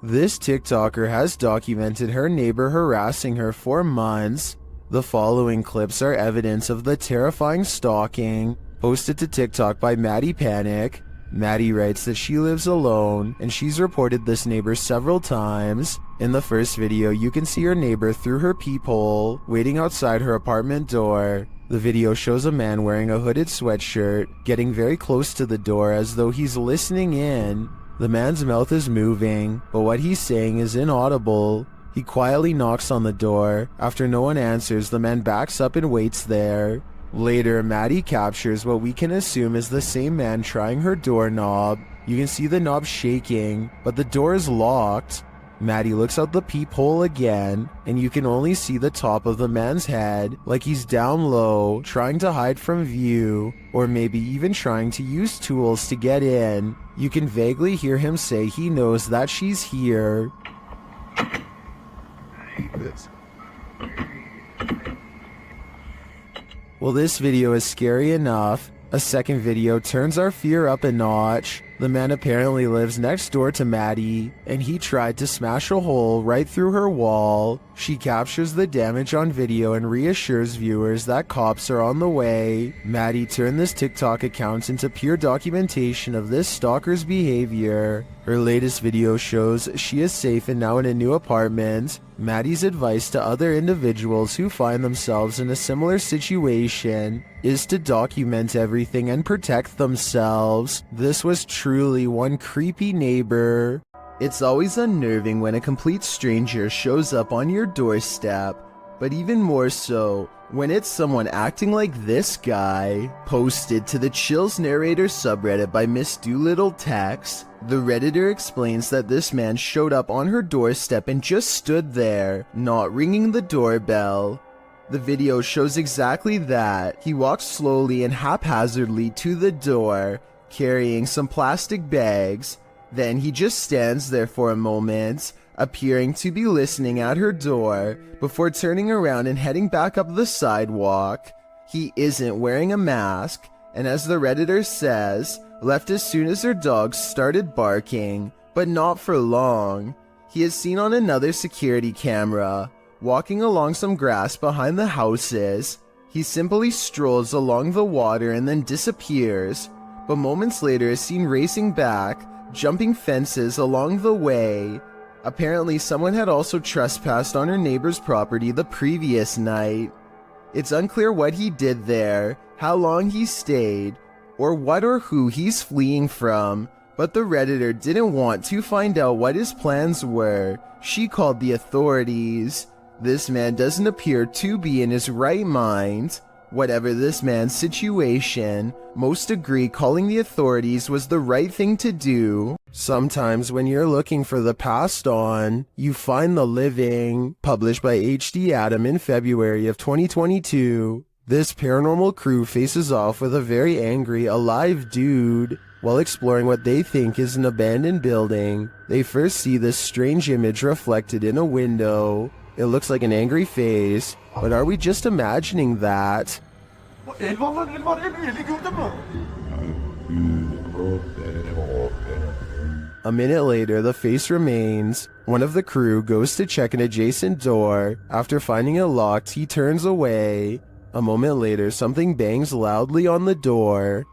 This TikToker has documented her neighbor harassing her for months. The following clips are evidence of the terrifying stalking, posted to TikTok by Maddie Panic. Maddie writes that she lives alone, and she's reported this neighbor several times. In the first video, you can see her neighbor through her peephole, waiting outside her apartment door. The video shows a man wearing a hooded sweatshirt, getting very close to the door as though he's listening in. The man's mouth is moving, but what he's saying is inaudible. He quietly knocks on the door. After no one answers, the man backs up and waits there. Later, Maddie captures what we can assume is the same man trying her doorknob. You can see the knob shaking, but the door is locked. Maddie looks out the peephole again, and you can only see the top of the man's head, like he's down low, trying to hide from view, or maybe even trying to use tools to get in. You can vaguely hear him say he knows that she's here. Well, this video is scary enough. A second video turns our fear up a notch. The man apparently lives next door to Maddie, and he tried to smash a hole right through her wall. She captures the damage on video and reassures viewers that cops are on the way. Maddie turned this TikTok account into pure documentation of this stalker's behavior. Her latest video shows she is safe and now in a new apartment. Maddie's advice to other individuals who find themselves in a similar situation is to document everything and protect themselves. This was truly one creepy neighbor. It's always unnerving when a complete stranger shows up on your doorstep, but even more so when it's someone acting like this guy. Posted to the Chills Narrator subreddit by Miss Doolittle Tex, the Redditor explains that this man showed up on her doorstep and just stood there, not ringing the doorbell. The video shows exactly that. He walks slowly and haphazardly to the door, carrying some plastic bags. Then he just stands there for a moment, appearing to be listening at her door, before turning around and heading back up the sidewalk. He isn't wearing a mask, and as the Redditor says, left as soon as her dogs started barking, but not for long. He is seen on another security camera, walking along some grass behind the houses. He simply strolls along the water and then disappears, but moments later is seen racing back, jumping fences along the way. Apparently someone had also trespassed on her neighbor's property the previous night. It's unclear what he did there, how long he stayed, or what or who he's fleeing from, but the Redditor didn't want to find out what his plans were. She called the authorities. This man doesn't appear to be in his right mind. Whatever this man's situation, most agree calling the authorities was the right thing to do. Sometimes when you're looking for the passed on, you find the living. Published by H.D. Adam in February of 2022. This paranormal crew faces off with a very angry, alive dude. While exploring what they think is an abandoned building, they first see this strange image reflected in a window. It looks like an angry face, but are we just imagining that? A minute later, the face remains. One of the crew goes to check an adjacent door. After finding it locked, he turns away. A moment later, something bangs loudly on the door.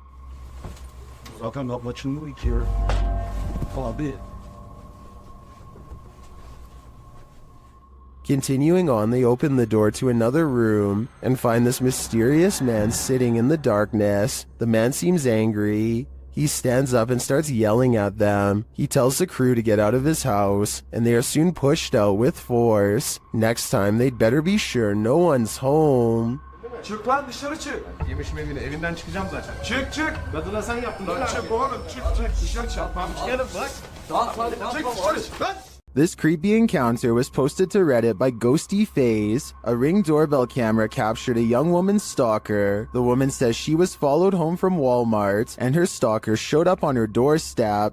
Continuing on, they open the door to another room and find this mysterious man sitting in the darkness. The man seems angry. He stands up and starts yelling at them. He tells the crew to get out of his house, and they are soon pushed out with force. Next time, they'd better be sure no one's home. Çık lan dışarı çık. Yemişim evine, evinden çıkacağım zaten. Çık çık. Kadına sen yaptın. Lan çık oğlum çık dışarı çık. Tamam çıkalım bak. Çık dışarı lan. This creepy encounter was posted to Reddit by Ghosty Phase. A Ring doorbell camera captured a young woman's stalker. The woman says she was followed home from Walmart, and her stalker showed up on her doorstep.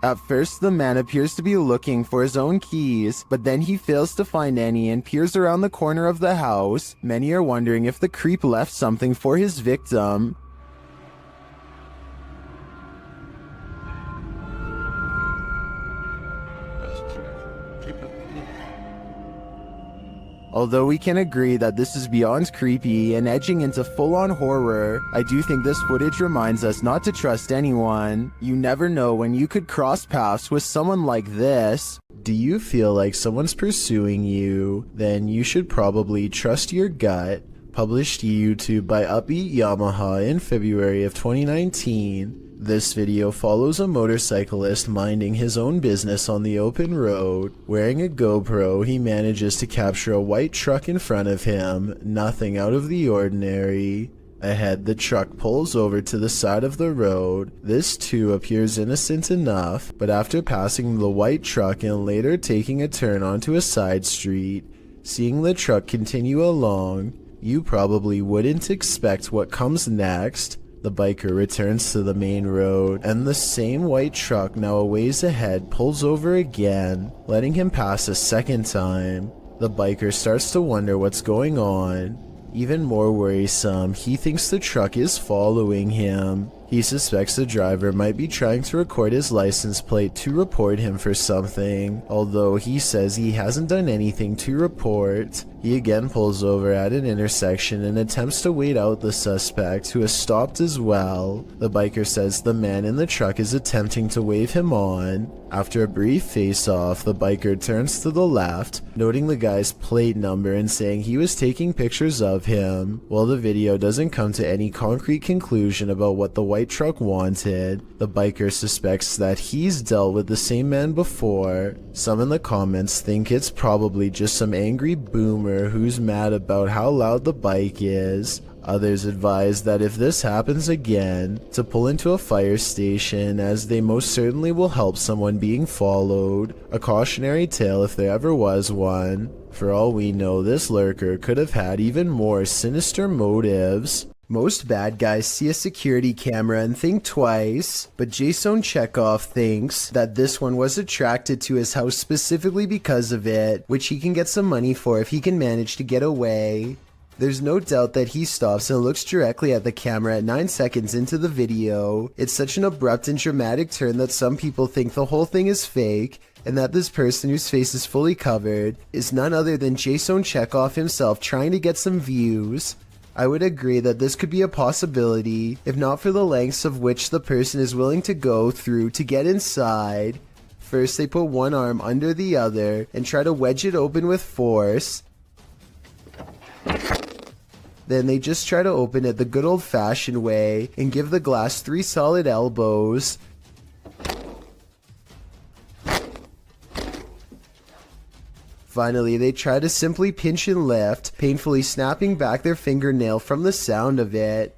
At first, the man appears to be looking for his own keys, but then he fails to find any and peers around the corner of the house. Many are wondering if the creep left something for his victim. Although we can agree that this is beyond creepy and edging into full-on horror, I do think this footage reminds us not to trust anyone. You never know when you could cross paths with someone like this. Do you feel like someone's pursuing you? Then you should probably trust your gut. Published to YouTube by Upbeat Yamaha in February of 2019. This video follows a motorcyclist minding his own business on the open road. Wearing a GoPro, he manages to capture a white truck in front of him, nothing out of the ordinary. Ahead, the truck pulls over to the side of the road. This too appears innocent enough, but after passing the white truck and later taking a turn onto a side street, seeing the truck continue along, you probably wouldn't expect what comes next. The biker returns to the main road, and the same white truck now a ways ahead pulls over again, letting him pass a second time. The biker starts to wonder what's going on. Even more worrisome, he thinks the truck is following him. He suspects the driver might be trying to record his license plate to report him for something, although he says he hasn't done anything to report. He again pulls over at an intersection and attempts to wait out the suspect, who has stopped as well. The biker says the man in the truck is attempting to wave him on. After a brief face-off, the biker turns to the left, noting the guy's plate number and saying he was taking pictures of him. While the video doesn't come to any concrete conclusion about what the white truck wanted, the biker suspects that he's dealt with the same man before. Some in the comments think it's probably just some angry boomer who's mad about how loud the bike is. Others advise that if this happens again, to pull into a fire station, as they most certainly will help someone being followed. A cautionary tale if there ever was one. For all we know, this lurker could have had even more sinister motives. Most bad guys see a security camera and think twice, but Jason Chekhov thinks that this one was attracted to his house specifically because of it, which he can get some money for if he can manage to get away. There's no doubt that he stops and looks directly at the camera at 9 seconds into the video. It's such an abrupt and dramatic turn that some people think the whole thing is fake, and that this person whose face is fully covered is none other than Jason Chekhov himself trying to get some views. I would agree that this could be a possibility, if not for the lengths of which the person is willing to go through to get inside. First, they put one arm under the other and try to wedge it open with force. Then they just try to open it the good old-fashioned way and give the glass 3 solid elbows. Finally, they try to simply pinch and lift, painfully snapping back their fingernail from the sound of it.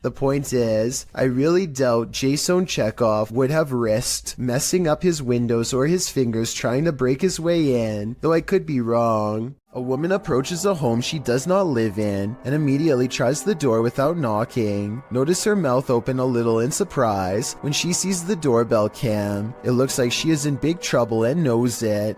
The point is, I really doubt Jason Chekhov would have risked messing up his windows or his fingers trying to break his way in, though I could be wrong. A woman approaches a home she does not live in and immediately tries the door without knocking. Notice her mouth open a little in surprise when she sees the doorbell cam. It looks like she is in big trouble and knows it.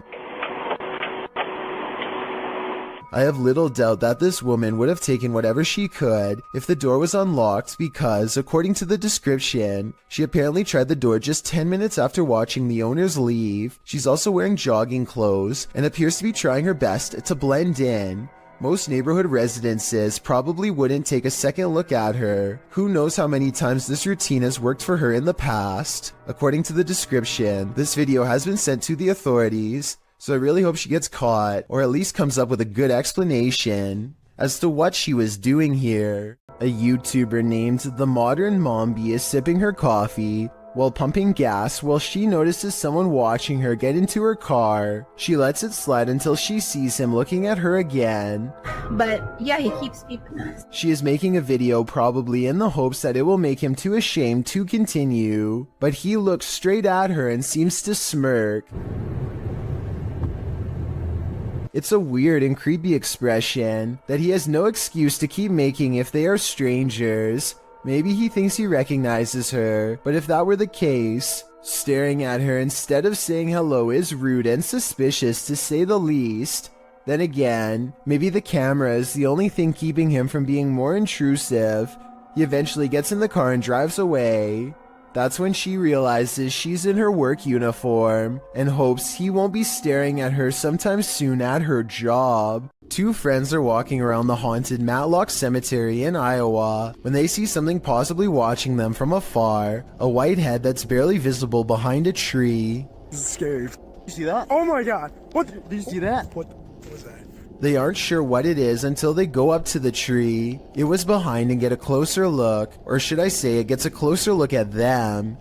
I have little doubt that this woman would have taken whatever she could if the door was unlocked because, according to the description, she apparently tried the door just 10 minutes after watching the owners leave. She's also wearing jogging clothes and appears to be trying her best to blend in. Most neighborhood residences probably wouldn't take a second look at her. Who knows how many times this routine has worked for her in the past. According to the description, this video has been sent to the authorities, so I really hope she gets caught, or at least comes up with a good explanation as to what she was doing here. A YouTuber named The Modern Mombi is sipping her coffee while pumping gas while she notices someone watching her get into her car. She lets it slide until she sees him looking at her again. But yeah, he keeps keeping us. She is making a video probably in the hopes that it will make him too ashamed to continue, but he looks straight at her and seems to smirk. It's a weird and creepy expression that he has no excuse to keep making if they are strangers. Maybe he thinks he recognizes her, but if that were the case, staring at her instead of saying hello is rude and suspicious to say the least. Then again, maybe the camera is the only thing keeping him from being more intrusive. He eventually gets in the car and drives away. That's when she realizes she's in her work uniform and hopes he won't be staring at her sometime soon at her job. Two friends are walking around the haunted Matlock Cemetery in Iowa when they see something possibly watching them from afar, a white head that's barely visible behind a tree. This is scary. You see that? Oh my god! What? Did you see that? What was that? They aren't sure what it is until they go up to the tree. It was behind and get a closer look, or should I say it gets a closer look at them.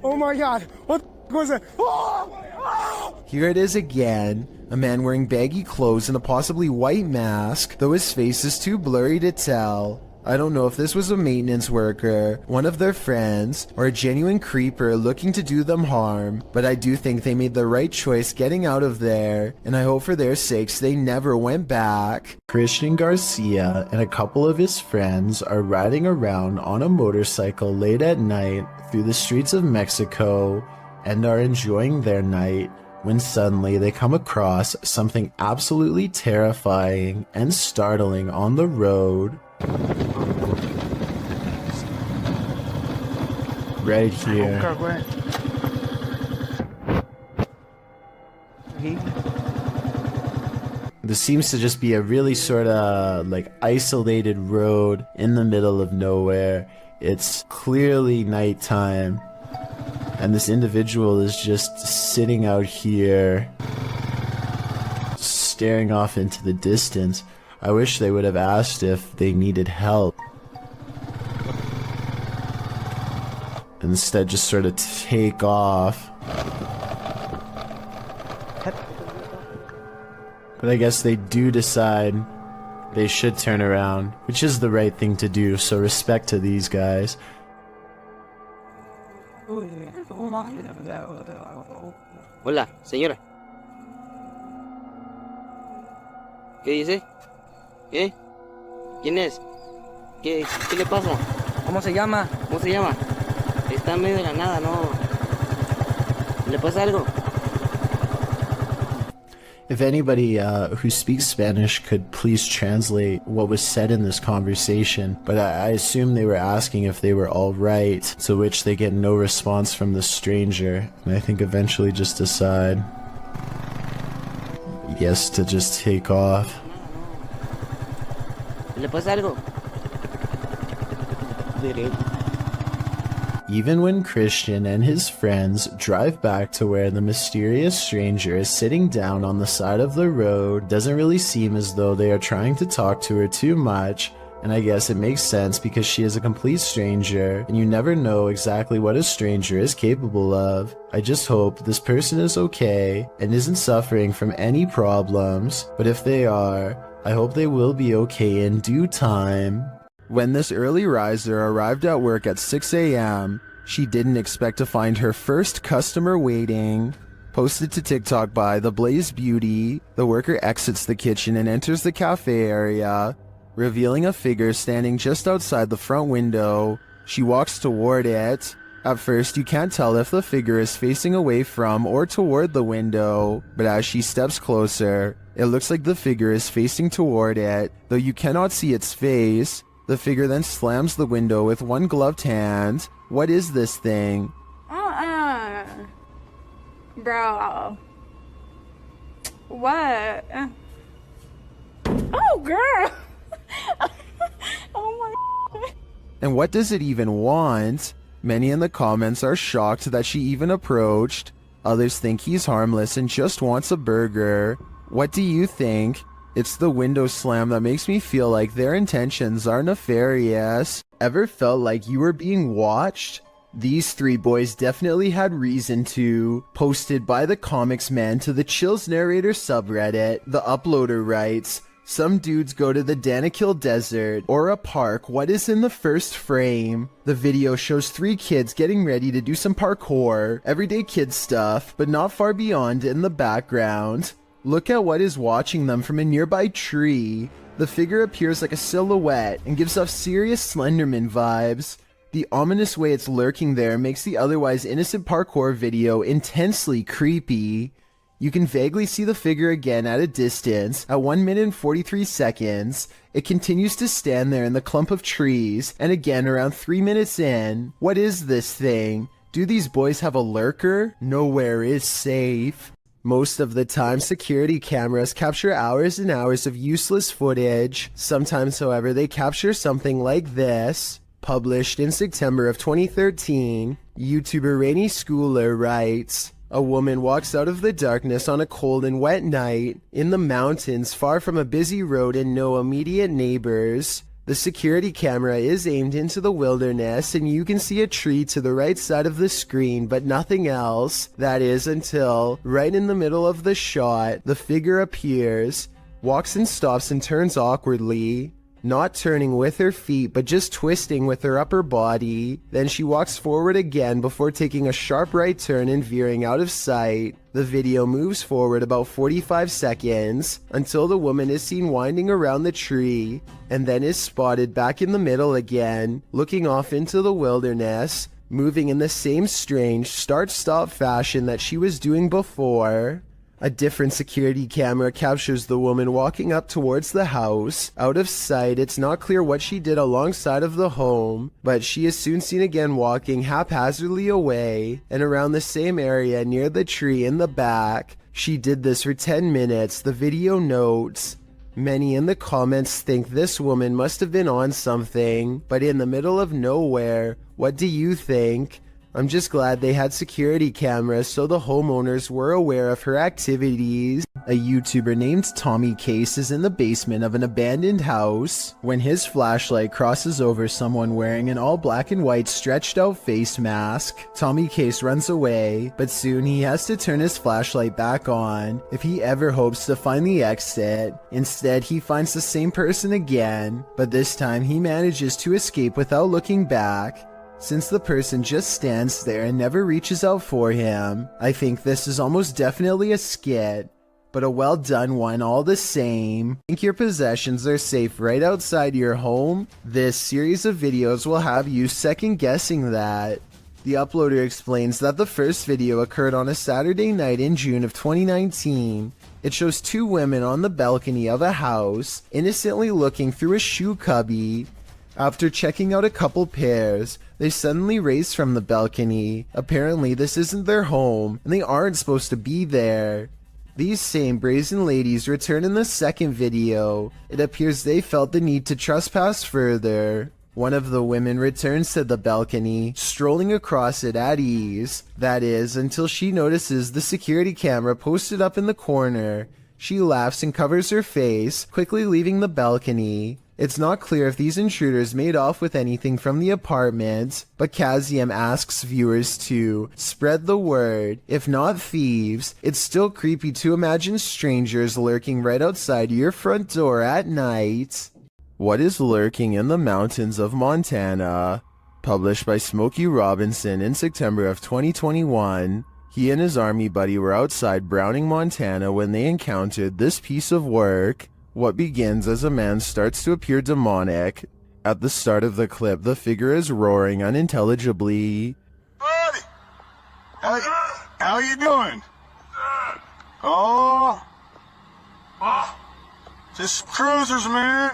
Oh my god! What was that? Oh! Oh! Here it is again, a man wearing baggy clothes and a possibly white mask, though his face is too blurry to tell. I don't know if this was a maintenance worker, one of their friends, or a genuine creeper looking to do them harm, but I do think they made the right choice getting out of there, and I hope for their sakes they never went back. Christian Garcia and a couple of his friends are riding around on a motorcycle late at night through the streets of Mexico and are enjoying their night when suddenly they come across something absolutely terrifying and startling on the road. Right here. This seems to just be a really sort of like isolated road in the middle of nowhere. It's clearly nighttime, and this individual is just sitting out here, staring off into the distance. I wish they would have asked if they needed help. Instead, just sort of take off. But I guess they do decide they should turn around, which is the right thing to do, so respect to these guys. Hola, señora. ¿Qué dice? ¿Qué? ¿Quién es? ¿Qué le pasa? ¿Cómo se llama? ¿Cómo se llama? Está en medio de la nada, ¿no? ¿Le pasa algo? If anybody who speaks Spanish could please translate what was said in this conversation, but I assume they were asking if they were all right, to which they get no response from the stranger, and I think eventually just decide, yes, to just take off. ¿Le pasa algo? Even when Christian and his friends drive back to where the mysterious stranger is sitting down on the side of the road, doesn't really seem as though they are trying to talk to her too much, and I guess it makes sense because she is a complete stranger, and you never know exactly what a stranger is capable of. I just hope this person is okay and isn't suffering from any problems, but if they are, I hope they will be okay in due time. When this early riser arrived at work at 6 a.m., she didn't expect to find her first customer waiting. Posted to TikTok by The Blaze Beauty, the worker exits the kitchen and enters the cafe area, revealing a figure standing just outside the front window. She walks toward it. At first, you can't tell if the figure is facing away from or toward the window, but as she steps closer, it looks like the figure is facing toward it, though you cannot see its face. The figure then slams the window with one gloved hand. What is this thing? Bro. What? Oh, girl. Oh my. And what does it even want? Many in the comments are shocked that she even approached. Others think he's harmless and just wants a burger. What do you think? It's the window slam that makes me feel like their intentions are nefarious. Ever felt like you were being watched? These three boys definitely had reason to. Posted by the Comics Man to the Chills Narrator subreddit, the uploader writes, "Some dudes go to the Danakil Desert or a park. What is in the first frame? The video shows three kids getting ready to do some parkour, everyday kid stuff, but not far beyond in the background. Look at what is watching them from a nearby tree. The figure appears like a silhouette and gives off serious Slenderman vibes. The ominous way it's lurking there makes the otherwise innocent parkour video intensely creepy. You can vaguely see the figure again at a distance. At 1 minute and 43 seconds, it continues to stand there in the clump of trees, and again around 3 minutes in. What is this thing? Do these boys have a lurker? Nowhere is safe. Most of the time, security cameras capture hours and hours of useless footage. Sometimes, however, they capture something like this. Published in September of 2013, YouTuber Rainy Schooler writes, "A woman walks out of the darkness on a cold and wet night in the mountains far from a busy road and no immediate neighbors. The security camera is aimed into the wilderness and you can see a tree to the right side of the screen but nothing else. That is until, right in the middle of the shot, the figure appears, walks and stops and turns awkwardly. Not turning with her feet, but just twisting with her upper body. Then she walks forward again before taking a sharp right turn and veering out of sight. The video moves forward about 45 seconds until the woman is seen winding around the tree and then is spotted back in the middle again, looking off into the wilderness, moving in the same strange start-stop fashion that she was doing before. A different security camera captures the woman walking up towards the house. Out of sight, it's not clear what she did alongside of the home, but she is soon seen again walking haphazardly away and around the same area near the tree in the back. She did this for 10 minutes, the video notes. Many in the comments think this woman must have been on something, but in the middle of nowhere. What do you think? I'm just glad they had security cameras so the homeowners were aware of her activities. A YouTuber named Tommy Case is in the basement of an abandoned house when his flashlight crosses over someone wearing an all black and white stretched out face mask. Tommy Case runs away, but soon he has to turn his flashlight back on if he ever hopes to find the exit. Instead, he finds the same person again, but this time he manages to escape without looking back. Since the person just stands there and never reaches out for him, I think this is almost definitely a skit, but a well done one all the same. Think your possessions are safe right outside your home? This series of videos will have you second guessing that. The uploader explains that the first video occurred on a Saturday night in June of 2019. It shows two women on the balcony of a house, innocently looking through a shoe cubby. After checking out a couple pairs, they suddenly race from the balcony. Apparently this isn't their home, and they aren't supposed to be there. These same brazen ladies return in the second video. It appears they felt the need to trespass further. One of the women returns to the balcony, strolling across it at ease. That is, until she notices the security camera posted up in the corner. She laughs and covers her face, quickly leaving the balcony. It's not clear if these intruders made off with anything from the apartment, but Kazium asks viewers to spread the word. If not thieves, it's still creepy to imagine strangers lurking right outside your front door at night. What is lurking in the mountains of Montana? Published by Smokey Robinson in September of 2021. He and his army buddy were outside Browning, Montana when they encountered this piece of work. What begins as a man starts to appear demonic. At the start of the clip, the figure is roaring unintelligibly. Buddy! How you doing? Oh! Just cruisers, man!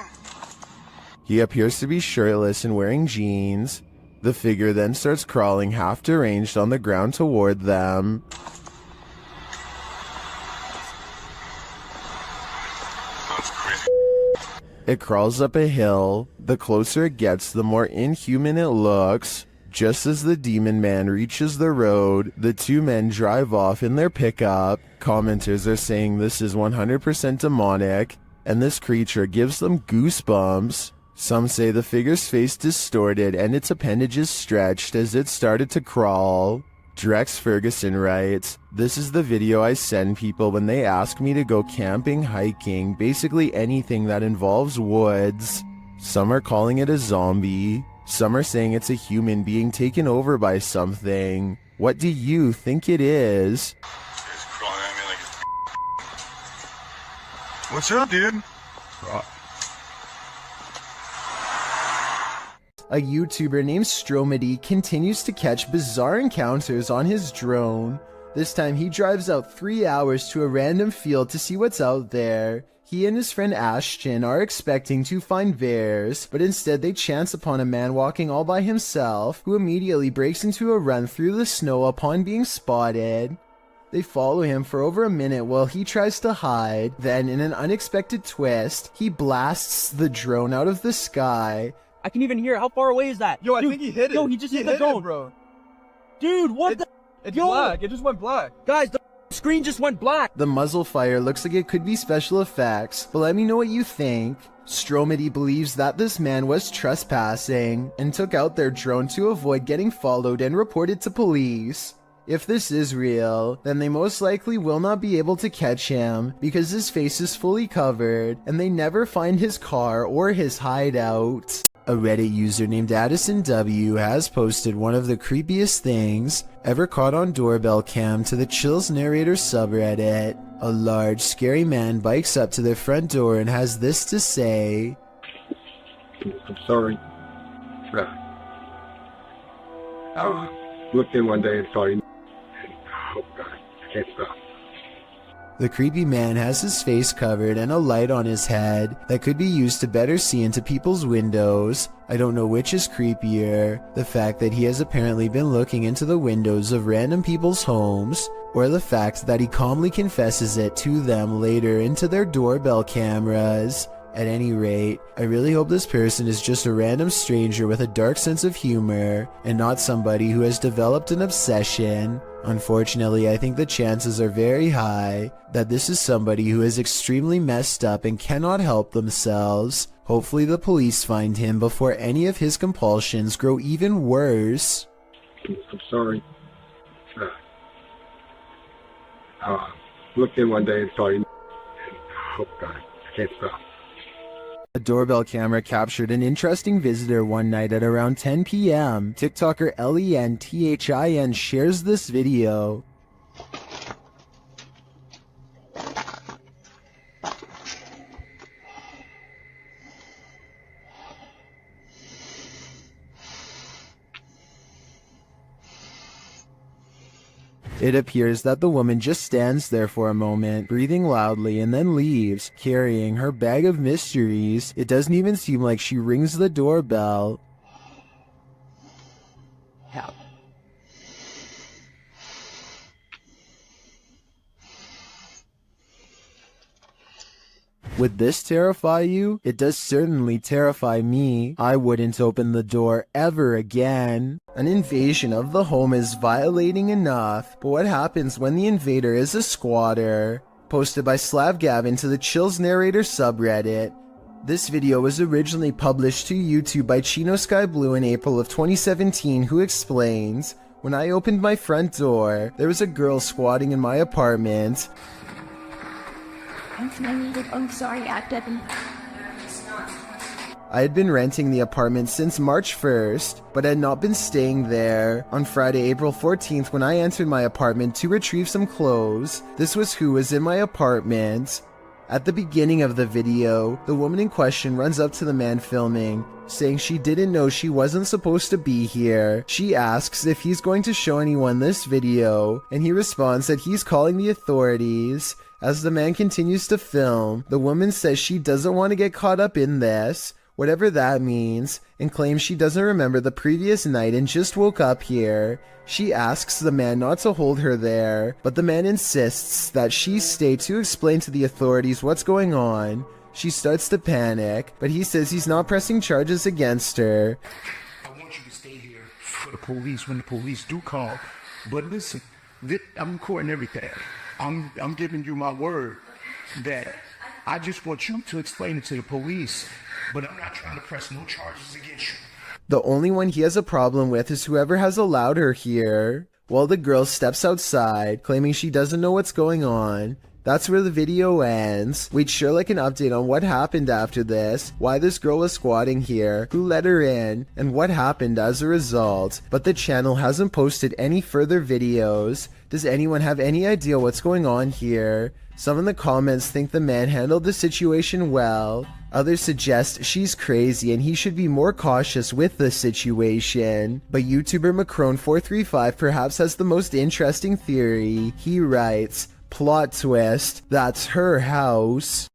He appears to be shirtless and wearing jeans. The figure then starts crawling half deranged on the ground toward them. It crawls up a hill. The closer it gets, the more inhuman it looks. Just as the demon man reaches the road, the two men drive off in their pickup. Commenters are saying this is 100% demonic, and this creature gives them goosebumps. Some say the figure's face distorted and its appendages stretched as it started to crawl. Drex Ferguson writes, "This is the video I send people when they ask me to go camping, hiking, basically anything that involves woods." Some are calling it a zombie. Some are saying it's a human being taken over by something. What do you think it is? What's up, dude? A YouTuber named Stromedy continues to catch bizarre encounters on his drone. This time he drives out 3 hours to a random field to see what's out there. He and his friend Ashton are expecting to find bears, but instead they chance upon a man walking all by himself, who immediately breaks into a run through the snow upon being spotted. They follow him for over a minute while he tries to hide. Then, in an unexpected twist, he blasts the drone out of the sky. I can even hear. How far away is that? Yo, I Dude, think he hit it. Yo, he just hit the it, drone. bro. Dude, what the? It's Yo! black. It just went black. Guys, the screen just went black. The muzzle fire looks like it could be special effects, but let me know what you think. Stromedy believes that this man was trespassing and took out their drone to avoid getting followed and reported to police. If this is real, then they most likely will not be able to catch him because his face is fully covered and they never find his car or his hideout. A Reddit user named Addison W has posted one of the creepiest things ever caught on Doorbell cam to the Chills Narrator subreddit. A large, scary man bikes up to their front door and has this to say. I'm sorry. I looked in one day and saw you. Oh God, I can't stop. The creepy man has his face covered and a light on his head that could be used to better see into people's windows. I don't know which is creepier, the fact that he has apparently been looking into the windows of random people's homes, or the fact that he calmly confesses it to them later into their doorbell cameras. At any rate, I really hope this person is just a random stranger with a dark sense of humor, and not somebody who has developed an obsession. Unfortunately, I think the chances are very high that this is somebody who is extremely messed up and cannot help themselves. Hopefully the police find him before any of his compulsions grow even worse. I'm sorry. Looked in one day and saw you. Oh God, I can't stop. A doorbell camera captured an interesting visitor one night at around 10 p.m. TikToker LENTHIN shares this video. It appears that the woman just stands there for a moment, breathing loudly, and then leaves, carrying her bag of mysteries. It doesn't even seem like she rings the doorbell. Help. Would this terrify you? It does certainly terrify me. I wouldn't open the door ever again. An invasion of the home is violating enough, but what happens when the invader is a squatter? Posted by Slav Gavin to the Chills Narrator subreddit. This video was originally published to YouTube by Chino Sky Blue in April of 2017, who explains, "When I opened my front door, there was a girl squatting in my apartment. I'm sorry, Devin. I had been renting the apartment since March 1st, but had not been staying there. On Friday, April 14th, when I entered my apartment to retrieve some clothes, this was who was in my apartment." At the beginning of the video, the woman in question runs up to the man filming, saying she didn't know she wasn't supposed to be here. She asks if he's going to show anyone this video, and he responds that he's calling the authorities. As the man continues to film, the woman says she doesn't want to get caught up in this, whatever that means, and claims she doesn't remember the previous night and just woke up here. She asks the man not to hold her there, but the man insists that she stay to explain to the authorities what's going on. She starts to panic, but he says he's not pressing charges against her. I want you to stay here for the police when the police do call. But listen, I'm recording everything. I'm giving you my word that I just want you to explain it to the police, but I'm not trying to press no charges against you. The only one he has a problem with is whoever has allowed her here. While the girl steps outside, claiming she doesn't know what's going on. That's where the video ends. We'd sure like an update on what happened after this, why this girl was squatting here, who let her in, and what happened as a result. But the channel hasn't posted any further videos. Does anyone have any idea what's going on here? Some in the comments think the man handled the situation well. Others suggest she's crazy and he should be more cautious with the situation. But YouTuber Macron435 perhaps has the most interesting theory. He writes, plot twist, that's her house.